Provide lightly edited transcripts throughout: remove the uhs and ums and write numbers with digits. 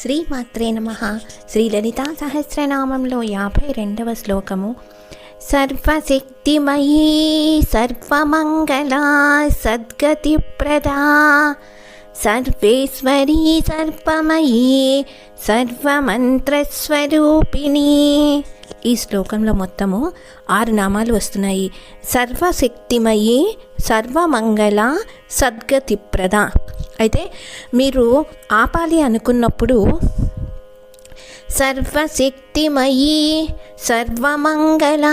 శ్రీమాత్రే నమః. శ్రీ లలితా సహస్రనామంలో 52వ శ్లోకము. సర్వశక్తిమయీ సర్వమంగళా సద్గతిప్రదా సర్వేశ్వరీ సర్వమయీ సర్వమంత్రస్వరూపిణి. ఈ శ్లోకంలో మొత్తము 6 నామాలు వస్తున్నాయి. సర్వశక్తిమయీ సర్వమంగళ సద్గతిప్రద. అయితే మీరు ఆపాలి అనుకున్నప్పుడు సర్వశక్తిమయీ సర్వమంగళ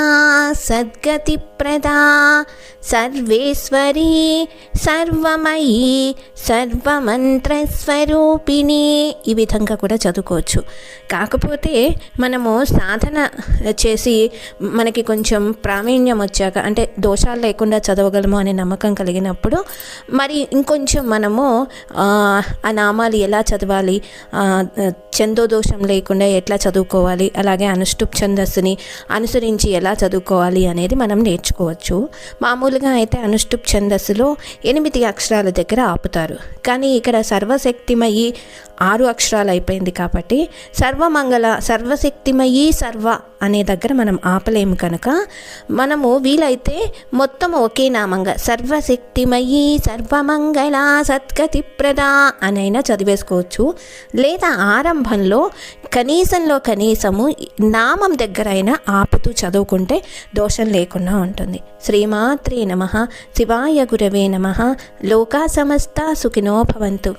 సద్గతిప్రదా సర్వేశ్వరీ సర్వమయీ సర్వమంత్రస్వరూపిణి. ఈ విధంగా కూడా చదువుకోవచ్చు. కాకపోతే మనము సాధన చేసి మనకి కొంచెం ప్రావీణ్యం వచ్చాక, అంటే దోషాలు లేకుండా చదవగలము అనే నమ్మకం కలిగినప్పుడు మరి ఇంకొంచెం మనము ఆ నామాలు ఎలా చదవాలి, ఛందో దోషం లేకుండా ఎట్లా చదువుకోవాలి, అలాగే అనుష్టుప్ ఛందస్సుని అనుసరించి ఎలా చదువుకోవాలి అనేది మనం నేర్చుకోవచ్చు. మామూలుగా అయితే అనుష్టుప్ ఛందస్సులో 8 అక్షరాల దగ్గర ఆపుతారు. కానీ ఇక్కడ సర్వశక్తిమయీ 6 అక్షరాలు అయిపోయింది కాబట్టి సర్వమంగళ సర్వశక్తిమయీ సర్వ అనే దగ్గర మనం ఆపలేము కనుక మనము వీలైతే మొత్తం ఒకే నామంగా సర్వశక్తిమయీ సర్వమంగళ సద్గతిప్రద అనైనా చదివేసుకోవచ్చు. లేదా ఆరంభంలో కనీసము నామం దగ్గర అయినా ఆపుతూ చదువుకుంటే దోషం లేకుండా ఉంటుంది. శ్రీమాత్రే నమః. శివాయ గురవే నమః. లోకా సమస్తా సుఖినో భవంతు.